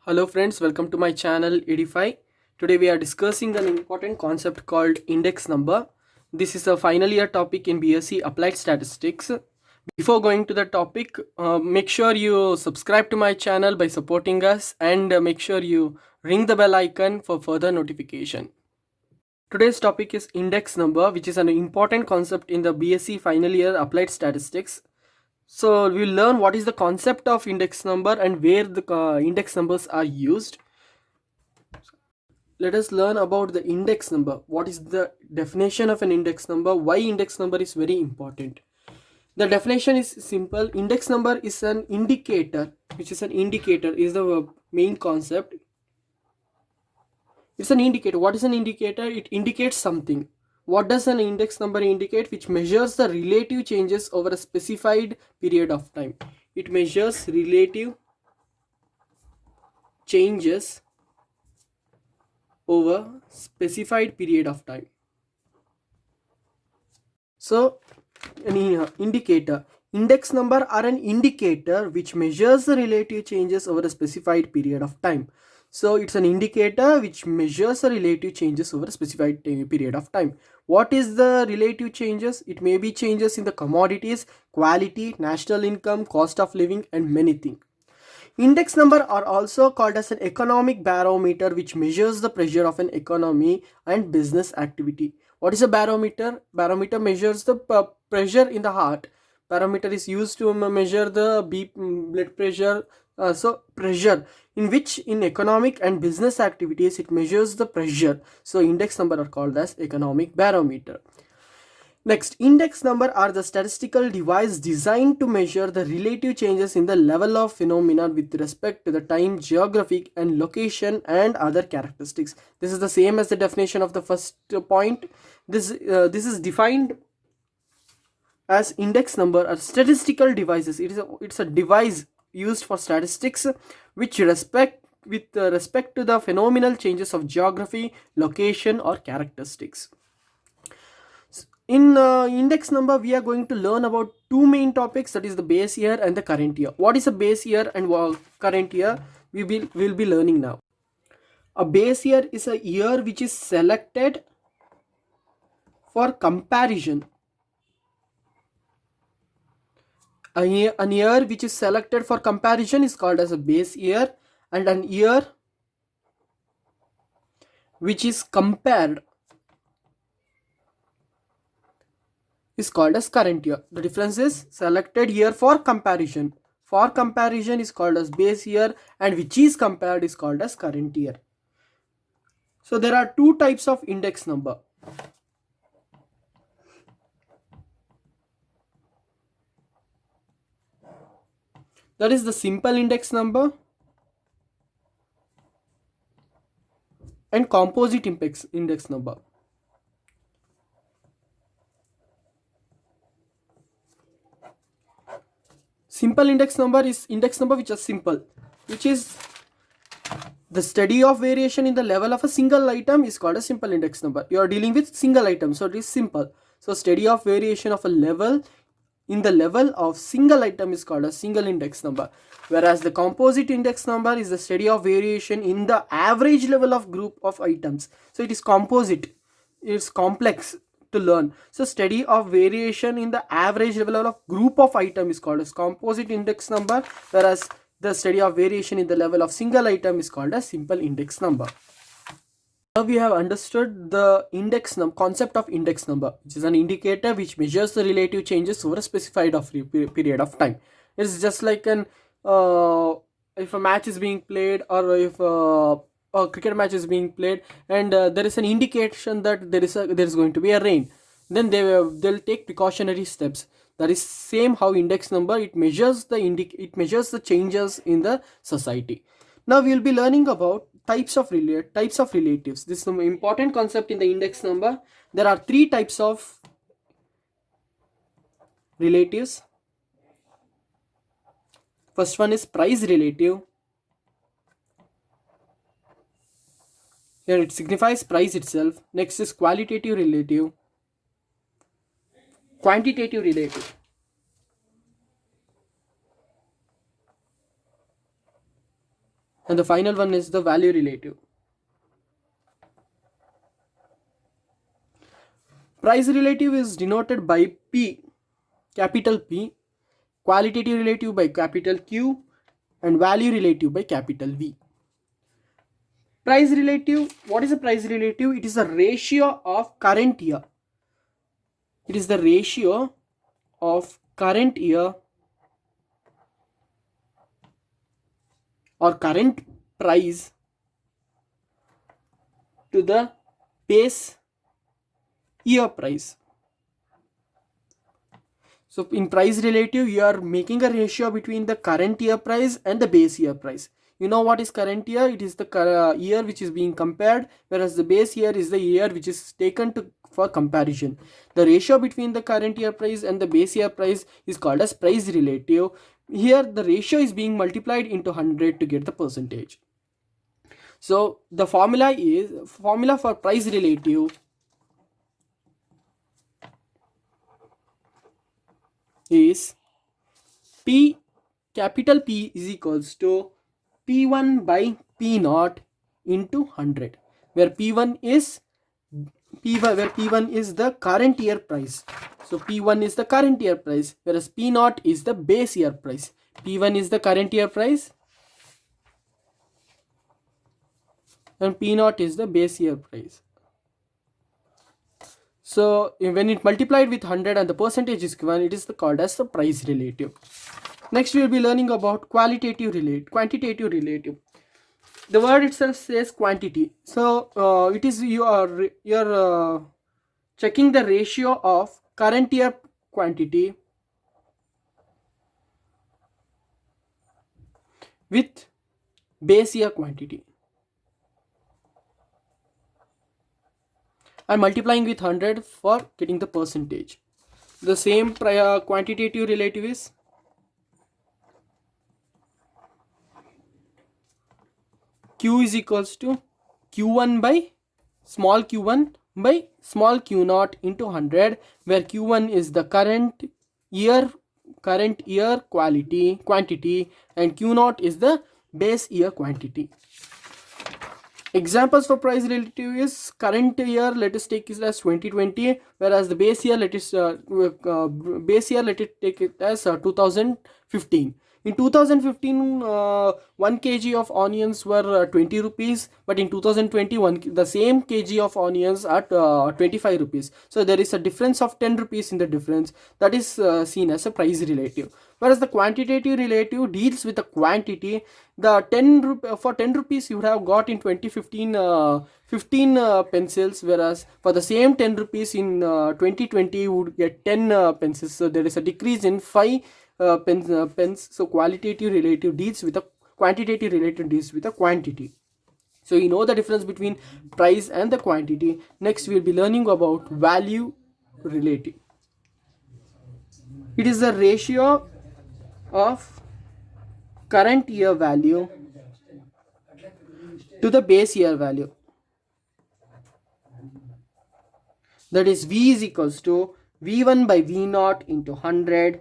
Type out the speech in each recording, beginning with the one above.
Hello friends, welcome to my channel Edify. Today we are discussing an important concept called index number. This is a final year topic in BSc Applied Statistics. Before going to the topic, make sure you subscribe to my channel by supporting us and make sure you ring the bell icon for further notification. Today's topic is index number, which is an important concept in the BSc final year Applied Statistics. So we'll learn what is the concept of index number and where the index numbers are used. Let us learn about the index number. What is the definition of an index number? Why index number is very important? The definition is simple. Index number is an indicator, which is an indicator is the main concept. It's an indicator. What is an indicator? It indicates something. What does an index number indicate? Which measures the relative changes over a specified period of time. It measures relative changes over specified period of time. So an indicator, index number are an indicator which measures the relative changes over a specified period of time. So it's an indicator which measures the relative changes over a specified period of time. What is the relative changes? It may be changes in the commodities, quality, national income, cost of living, and many things. Index number are also called as an economic barometer which measures the pressure of an economy and business activity. What is a barometer? Barometer measures the pressure in the heart. Barometer is used to measure the blood pressure. So pressure in which in economic and business activities it measures the pressure. So index number are called as economic barometer. Next, index number are the statistical device designed to measure the relative changes in the level of phenomena with respect to the time, geographic and location and other characteristics. This is the same as the definition of the first point. This is defined as index number are statistical devices. It's a device used for statistics which with respect to the phenomenal changes of geography, location or characteristics. In index number, we are going to learn about two main topics, that is the base year and the current year. What is a base year and current year? Will be learning now. A base year is a year which is selected for comparison. An year which is selected for comparison is called as a base year, and an year which is compared is called as current year. The difference is selected year for comparison. For comparison is called as base year and which is compared is called as current year. So there are two types of index number. That is the simple index number and composite index number. Simple index number is index number which is simple, which is the study of variation in the level of a single item is called a simple index number. You are dealing with single item, so it is simple. So study of variation of a level in the level of single item is called a single index number, whereas the composite index number is the study of variation in the average level of group of items. So it is composite, it's complex to learn. So study of variation in the average level of group of item is called as composite index number, whereas the study of variation in the level of single item is called as simple index number. Now we have understood the concept of index number, which is an indicator which measures the relative changes over a specified period of time. It's just like an if a match is being played, or if a cricket match is being played, and there is an indication that there is going to be a rain, then they'll take precautionary steps. That is same how index number, it measures the changes in the society. Now we will be learning about types of relatives. This is an important concept in the index number. There are three types of relatives. First one is price relative. Here it signifies price itself. Next is qualitative relative, quantitative relative. And the final one is the value relative. Price relative is denoted by P, capital P, qualitative relative by capital Q, and value relative by capital V. Price relative, what is a price relative? It is the ratio of current year. It is the ratio of current year or current price to the base year price. So in price relative, you are making a ratio between the current year price and the base year price. You know what is current year? It is the year which is being compared, whereas the base year is the year which is taken for comparison. The ratio between the current year price and the base year price is called as price relative. Here the ratio is being multiplied into 100 to get the percentage. So the formula for price relative is P, capital P is equals to P1 by P0 into 100, where P1 is the current year price. So P1 is the current year price, whereas P0 is the base year price. P1 is the current year price and P0 is the base year price. So when it multiplied with 100 and the percentage is given, it is called as the price relative. Next we will be learning about quantitative relative. The word itself says quantity. So it is you are checking the ratio of current year quantity with base year quantity and multiplying with 100 for getting the percentage. The same quantitative relative is Q is equals to Q1 by small q1 by small q0 into 100, where q1 is the current year quantity and q0 is the base year quantity. Examples for price relative is current year, let us take it as 2020, whereas the base year let us take it as 2015. In 2015, 1 kg of onions were 20 rupees, but in 2021, the same kg of onions at 25 rupees. So there is a difference of 10 rupees in the difference. That is seen as a price relative. Whereas the quantitative relative deals with the quantity. The 10 rupees you would have got in 2015 15 pencils, whereas for the same 10 rupees in 2020 you would get 10 pencils. So there is a decrease in 5 pens. So qualitative relative deals with the quantitative relative deals with the quantity. So you know the difference between price and the quantity. Next we will be learning about value relative. It is the ratio of current year value to the base year value. That is V is equals to V1 by V0 into 100,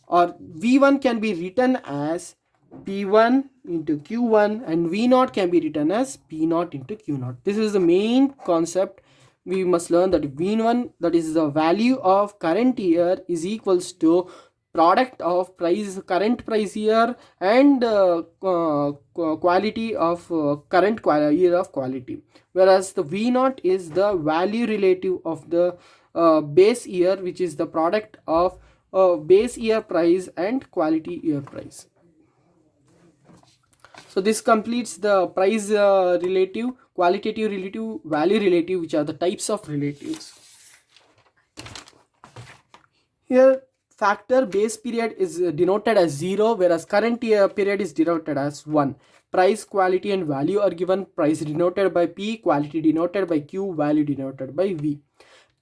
or V1 can be written as P1 into Q1 and V0 can be written as P0 into Q0. This is the main concept. We must learn that V1, that is the value of current year, is equals to product of current price year and quality of current year of quality, whereas the V0 is the value relative of the base year, which is the product of base year price and quality year price. So this completes the price relative, qualitative relative, value relative, which are the types of relatives. Here factor base period is denoted as 0, whereas current year period is denoted as 1. Price, quality and value are given. Price denoted by P, quality denoted by Q, value denoted by V.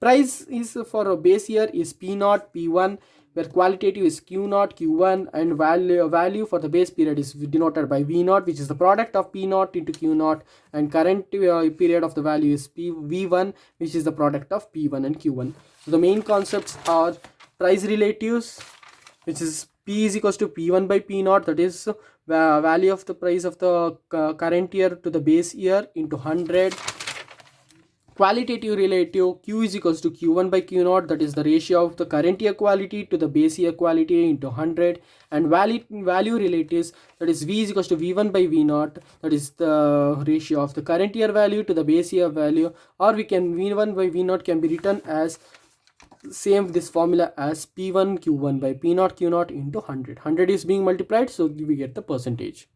Price is for a base year is P0, P1, where qualitative is Q0, Q1, and value for the base period is denoted by V0, which is the product of P0 into Q0, and current period of the value is V1, which is the product of P1 and Q1. So the main concepts are price relatives, which is P is equals to P1 by P0, that is value of the price of the current year to the base year into 100. Qualitative relative, Q is equals to Q1 by Q naught, that is the ratio of the current year quality to the base year quality into 100. And value relatives, that is V is equals to V1 by V naught, that is the ratio of the current year value to the base year value, or we can V1 by V naught can be written as same this formula as P1 Q1 by P naught Q naught into 100. 100 is being multiplied, so we get the percentage.